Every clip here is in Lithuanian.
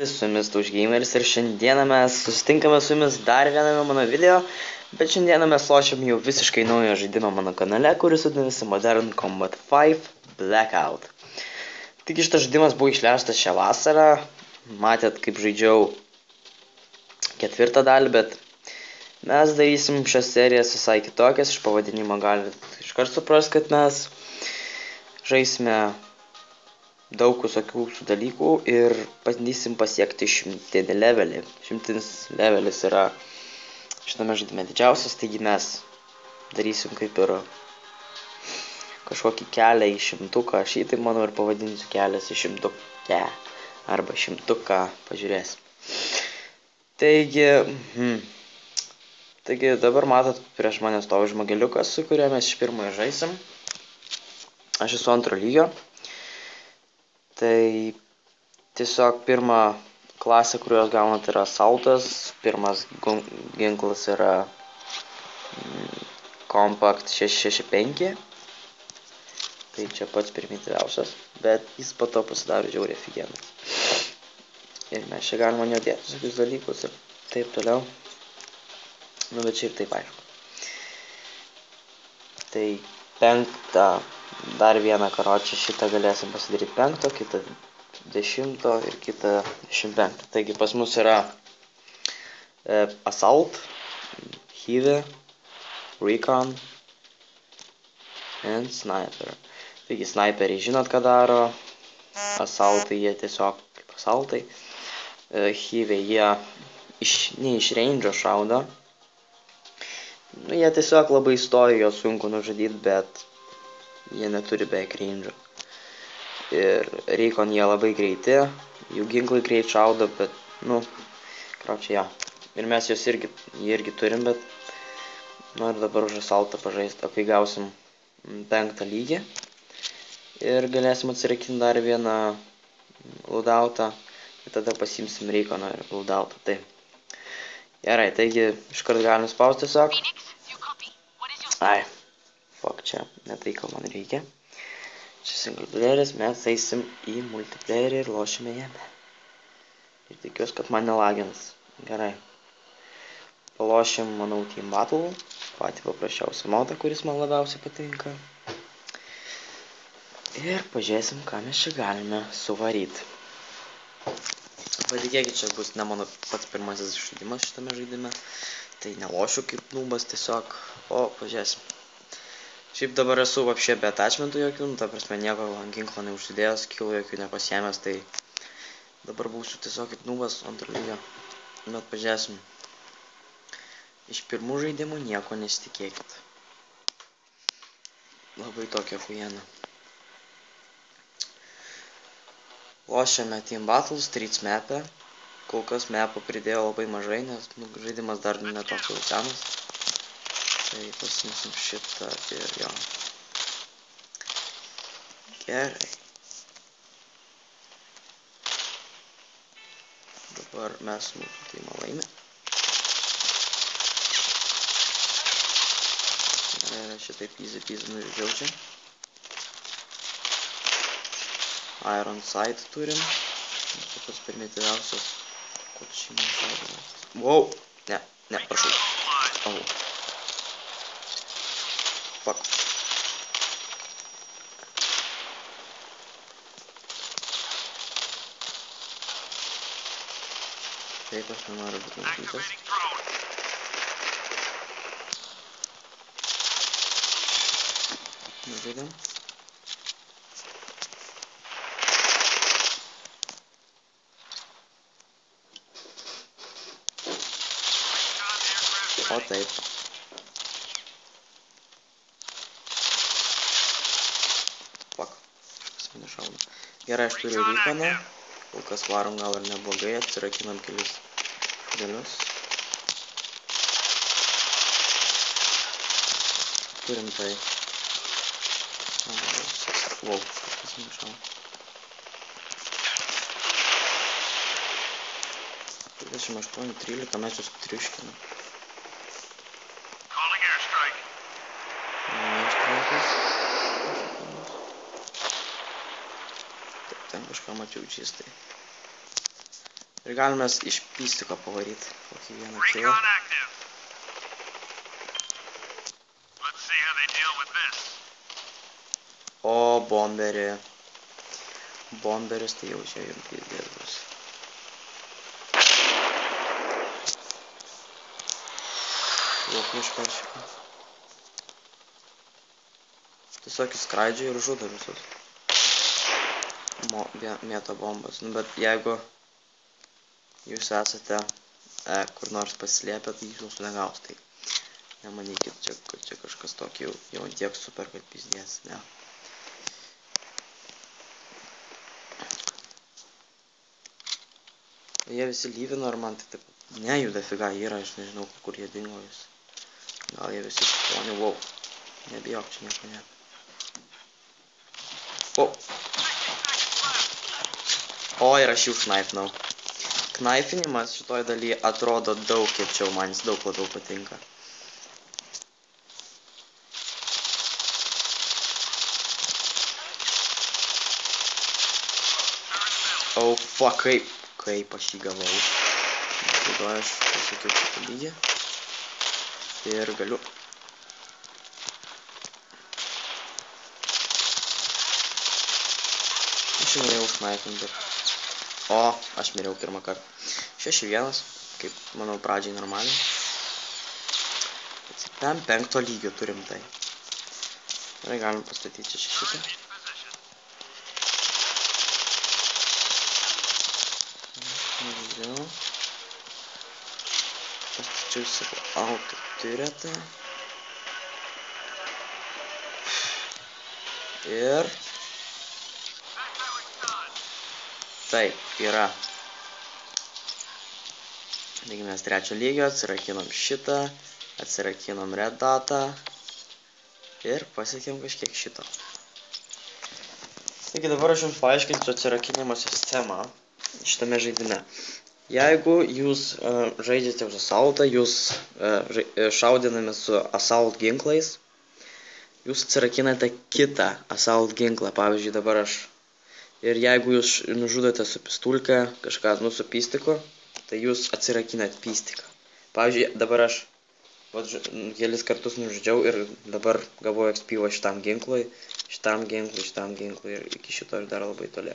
Su jumis Taušgameris ir šiandieną mes susitinkame su jumis dar viename mano video, bet šiandieną mes lošiam jau visiškai naują žaidimą mano kanale, kuris vadinasi Modern Combat 5 Blackout. Tik šitas žaidimas buvo išleistas šią vasarą, matėt kaip žaidžiau ketvirtą dalį, bet mes darysim šias serijas visai kitokias, iš pavadinimo galite iškart suprasti, kad mes žaisime daug visokių dalykų ir bandysim pasiekti 100 levelį. 100 levelis yra šitame žaidime didžiausias, taigi mes darysim kaip ir kažkokį kelią į 100-ką. Aš jį taip manau ir pavadinsiu kelias į 100-kę arba 100-ką, pažiūrėsim. Taigi dabar matot, prieš mane stovi žmogeliukas, su kuriuo mes iš pirmojo žaisim. Aš esu antro lygio. Tai tiesiog pirma klasė, kurios gaunat, yra asaltas. Pirmas ginklas yra Compact 665. Tai čia pats primityviausias, bet jis po to pasidaro žiauriai aфиgenas. Ir mes čia galima nedėti visokius dalykus ir taip toliau. Nu, bet šiaip taip aišku. Tai penktą, dar vieną karočią šitą galėsim pasidaryti 5, kitą 10 ir kitą 15. Taigi pas mus yra Assault, Heavy, Recon and Sniper. Taigi sniperiai žinot ką daro, Assaultai jie tiesiog kaip Assaultai, Heavy jie ne iš range'o šaudo. Nu, jie tiesiog labai stovi, jo sunku nužudyti, bet jie neturi beveik range'o. Ir Recon jie labai greiti, jų ginklai greit šaudo, bet, nu, kraučiai ja. Ir mes jos irgi turim, bet noriu dabar už Assaultą pažaisti, o kai gausim 5 lygį ir galėsim atsirakinti dar vieną loadoutą, ir tada pasimsim Reconą ir loadoutą. Tai gerai, taigi iškart galim spausti tiesiog. Ai, fuck, čia ne tai, ko man reikia. Čia single playeris, mes eisim į multiplayerį ir lošime jame. Ir tikiuosi, kad man nelagins. Gerai. Palošim, manau, Team Battle. Patį paprasčiausią modą, kuris man labiausiai patinka. Ir pažiūrėsim, ką mes čia galime suvaryti. Patikėkit, čia bus ne mano pats pirmasis žaidimas šitame žaidime. Tai nelošiu kaip nubas tiesiog, o pažiūrėsim. Šiaip dabar esu vapšė be attachmentų jokių, ta prasme nieko ginklo neužsidėjęs, skillų jokių nepasiėmęs, tai dabar būsiu tiesiog kaip nubas antro lygio. Bet pažiūrėsim. Iš pirmų žaidimų nieko nesitikėkit. Labai tokia fujena. Lošiame Team Battle Streets map'e. Kol kas map'o pridėjo labai mažai, nes žaidimas dar netoks jau senas. Tai pasimsim šitą ir jo. Gerai. Dabar mes mūsų teimą laimė. Ir šitaip easy nužydžiau čia. Iron Sight turim. Čia pats primityviausias. Koks šį man šaudamas. Wow! Ne, prašau. Oh. Fuck. Taip, aš nenoriu būti nužudytas. Nužudėm. O taip. Fuck. Kažkas mane šaudo. Gerai, aš turiu Reconą. Kol kas varom gal ir neblogai. Atsirakinam kelis dėlius. Turim tai. Wow, kažkas mane šaudo. 28-13 mes jūs triuškinam. Ten kažką mačiau čistai. Ir galime iš pystiko pavaryti kokį vieną kilą. O, bomberį. Bomberis tai jau čia jums pizdės bus. Lopų išperšikų. Tiesiog skraidžia ir žudo visus. Mėto bombas. Nu, bet jeigu jūs esate kur nors paslėpę, tai jūs mūsų negaus. Tai nemanykit, čia kažkas tokio jau tiek super, kad pizdės. Ne. Jie visi lyvino, ar man tai taip nejuda figa yra, aš nežinau, kur jie dingo vis. Gal jie visi sponių, wow. Nebijok, čia nieko ne. Wow. O, ir aš jų knaipinau. Knaipinimas šitoj daly atrodo daug kiečiau, man jis daug labiau patinka. Oh, fuck, kaip aš jį gavau. Tada aš pasakiau šitą lygį. Ir galiu. Aš jau norėjau snaipinti. O, aš miriau pirmą kartą. 6-1, kaip manau pradžiai normaliai. 5 lygio turim tai. Gerai, galim pastatyti čia šitą. Pastačiau savo auto turetą. Ir taip, yra. Taigi mes 3 lygio, atsirakinom šitą, atsirakinom red datą ir pasiekėm kažkiek šito. Taigi dabar aš jums paaiškinsiu atsirakinimo sistemą šitame žaidime. Jeigu jūs žaidžiate už assaultą, jūs šaudinami su assault ginklais, jūs atsirakinate kitą assault ginklą, pavyzdžiui dabar aš. Ir jeigu jūs nužudote su pistulke, kažką, su pystiku, tai jūs atsirakinat pystiką. Pavyzdžiui, dabar aš kelis kartus nužudžiau ir dabar gavau XP šitam ginklui, šitam ginklui ir iki šito ir dar labai toli.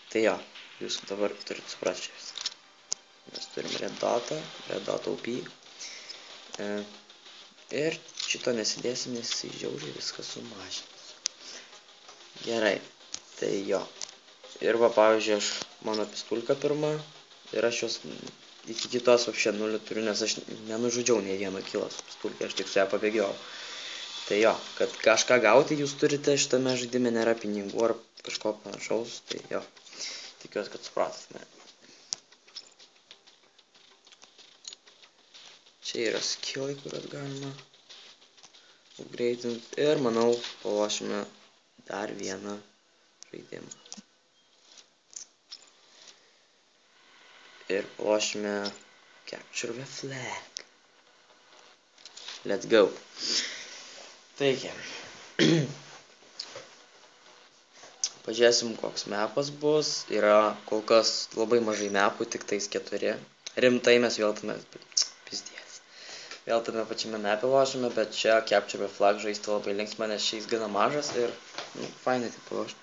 Tai jo, jūs dabar turit suprasti čia viską. Mes turim red data OP. Ir šito nesidėsim, nes jisai žiauriai viską sumažins. Gerai. Tai jo. Ir va, pavyzdžiui, mano pistulka pirma. Ir aš jos iki kitos apšė 0 turiu, nes aš nenužudžiau nei vieno kilo su pistulke, aš tik su ją pabėgiau. Tai jo, kad kažką gauti jūs turite šitame žaidime, nėra pinigų ar kažko panašaus. Tai jo, tikiuosi, kad supratate. Čia yra skillai, kuriuos galima upgrade'inti. Ir manau, palošime dar vieną žaidimą. Ir palošime Capture the Flag. Let's go. Taigi. Pažiūrėsim, koks mapas bus. Yra kol kas labai mažai mapų, tik tais 4. Rimtai mes vėl tame... Pizdės. Vėl tame pačiame mapė lošime, bet čia Capture the Flag žaisti labai linksma, nes čia jis gana mažas ir... fainai taip palošti.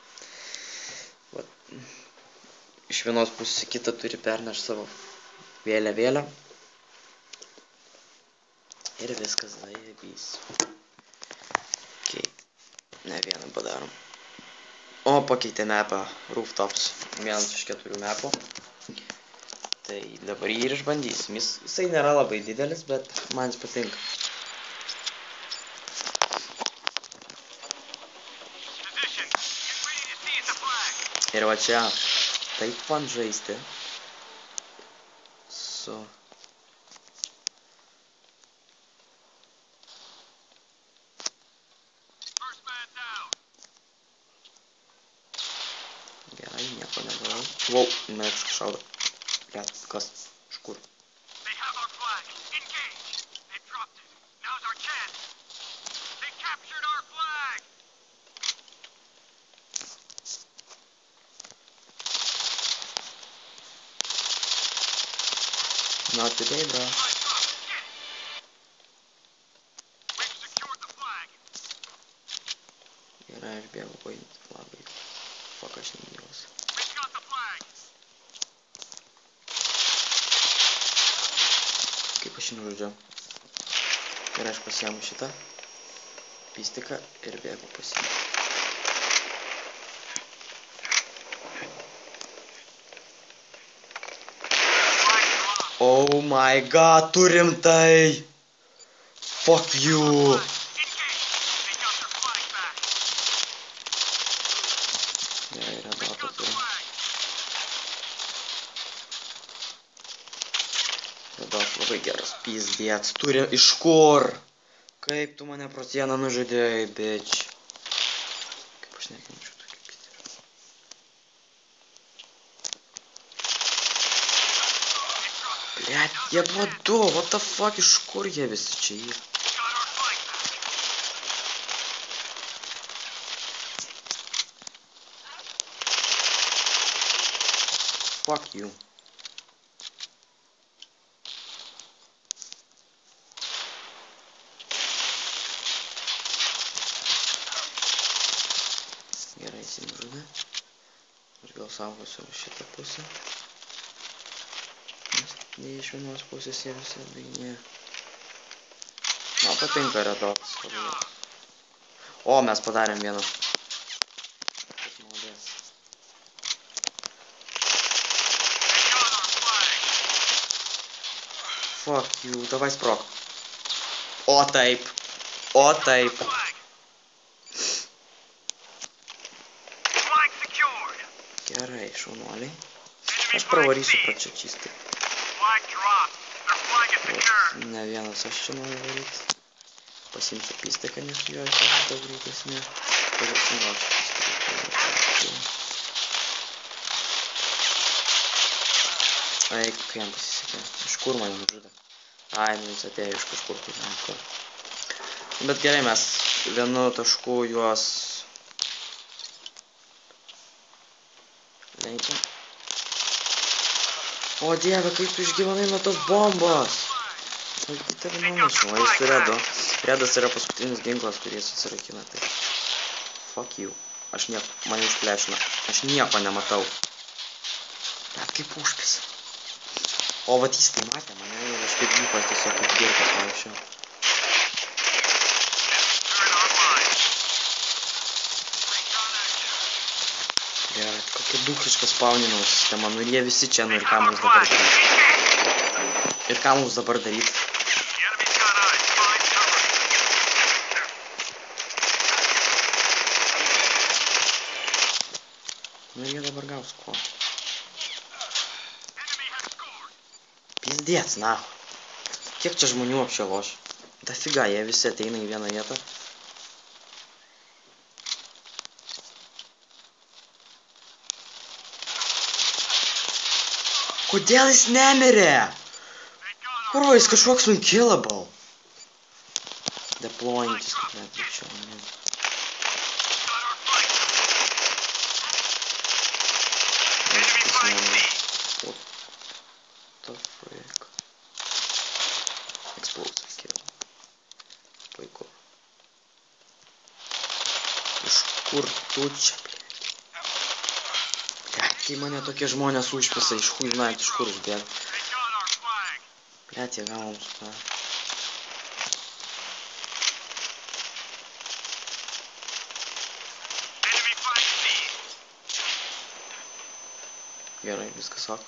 Iš vienos pusės į kitą turi pernešti savo vėliavėlę. Ir viskas laibys. Ok. Ne vieną padarom. O, pakeitė mapą Rooftops. Vienas iš 4 mapų. Tai dabar jį ir išbandysim. Jisai nėra labai didelis, bet man jis patinka. Ir va čia taip man žaisti su... Gerai, nieko nedarau. Wow, mane kažkas šaudo. Blet, kas? Iš kur? Not today, bro. Gerai, aš bėgu paimti labai. Fuck, aš negyvas. Kaip aš nužudžiau. Gerai, aš pasiemu šitą pistiką ir bėgu pasiemu. Oh my god, turim tai! Fuck you! Gerai, redotą turim. Redotas labai geras pizdėts. Turim iš kur? Kaip tu mane pro sieną nužudėjai, bitch? Kaip aš nekenčiu tokį pizdėrį. Blet, jie buvo du, what the fuck, iš kur jie visi čia yra? Fuck you. Gerai, įsinužudė. Aš gal saugosiu šitą pusę. Nes iš vienos pusės jie visi baiginėja. Man patinka redotas. O, mes padarėm vieną. Fuck you, davai sprok. O taip. O taip. Gerai, šaunuoliai. Aš pravarysiu pro čia čistai. Ne vienas aš čia noriu varyti. Pasimsiu pistiką, nes jo iš daug greitesnė. Pavirsim gal pistiką. Ai, kaip jam pasisekė. Iš kur man nužudė? Ai, nu jis atėjo iš kažkur tai nekur. Bet gerai, mes vienu tašku juos leidžiam. O dieve, kaip tu išgyvenai nuo tos bombos? Aš tave numušiau, o jis su redu. Redas yra paskutinis ginklas, kurį jis atsirakina. Tai fuck you. Aš nieko, mane užplešina. Aš nieko nematau. Bet kaip užpis. O vat jis tai matė mane ir aš kaip gypas tiesiog kaip girkas vaikščiau. Gerai, kokia duchiška spauninimo sistema. Nu ir jie visi čia, nu ir ką mums dabar daryti? Ir ką mums dabar daryti? Nu ir jie dabar gaus ko. Pizdėts, na. Kiek čia žmonių apšėloš? Dafiga, jie visi ateina į vieną vietą. Kodėl jis nemirė? Kurva, jis kažkoks unkillable. Deployantis, kaip net greičiau. What the frick? Explosive kill. Puiku. Iš kur tu čia, blėt? Kai mane tokie žmonės užpisa, iš хуй знает, iš kur išbėg. Блять, jie gal mums tą. Gerai, viskas ok.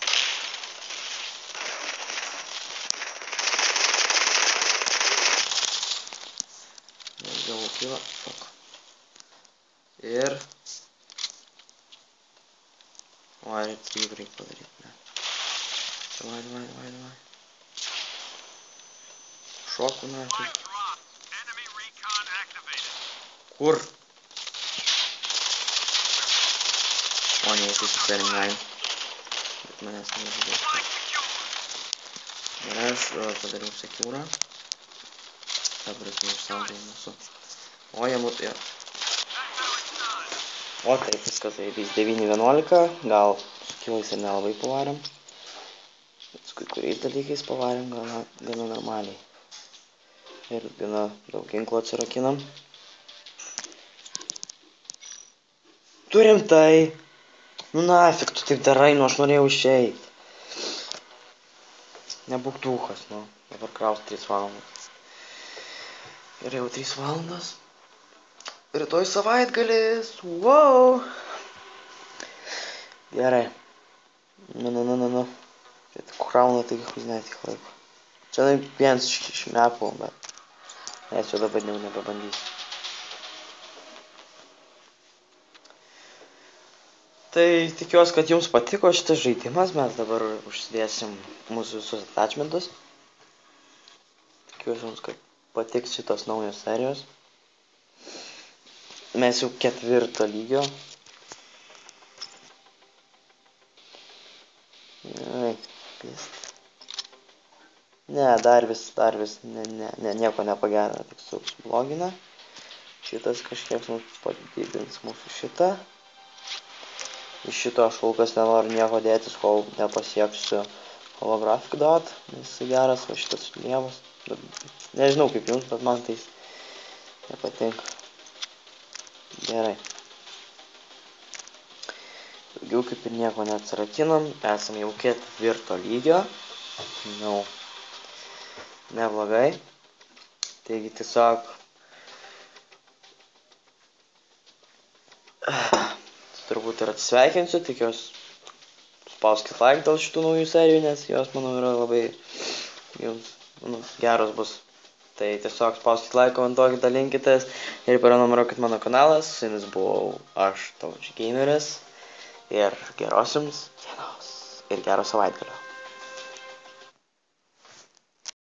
Gavau kylą, fuck. Ir... O, retrieve reikia padaryti, ne. Davai. Šoku, na, kaip. Kur? O, ne, jisai superminai. Bet manęs nežudė. Gerai, aš padariau sekiūrą. Dabar jis neišsaugė mūsų. O, jie mūtų... O, taip, viskas, tai 9-11, gal su kilais ir nelabai pavarėm. Bet Kai kuriais dalykais pavarėm gana normaliai. Ir gana daug ginklų atsirakinam. Tu rimtai? Nu nafik, tu taip darai, nu aš norėjau išeit. Nebūk duchas, nu. Dabar kraus 3 valandas. Ir jau 3 valandas. Rytoj savaitgalis. Wow. Gerai. Nu. Tai krauna tai ne tik laiko. Čia vienas iš mepų, bet nes jau dabar jau nebebandysiu. Tai tikiuosi, kad jums patiko šitas žaidimas. Mes dabar užsidėsim mūsų visus attachmentus. Tikiuosi jums, kad patiks šitos naujos serijos. Mes jau 4 lygio. Ne, dar vis, nieko nepagerina, tik sublogina. Šitas kažkiek mums padidins mūsų šitą. Iš šito aš kol kas nenoriu nieko dėtis, kol nepasieksiu holographic dot, nes jis geras, o šitas lievas. Nežinau kaip jums, bet man tai nepatinka. Gerai. Daugiau kaip ir nieko neatsirakinam, esam jau 4 lygio. Nu, neblogai. Taigi tiesiog turbūt ir atsisveikinsiu, tikiuosi spauskit like dėl šitų naujų serijų, nes jos, manau, yra labai jums geros bus. Tai tiesiog spauskit like, komentuokit, dalinkitės ir prenumeruokit mano kanalas. Su jumis buvau aš, Taučių Gameris. Ir geros jums dienos ir gero savaitgalio.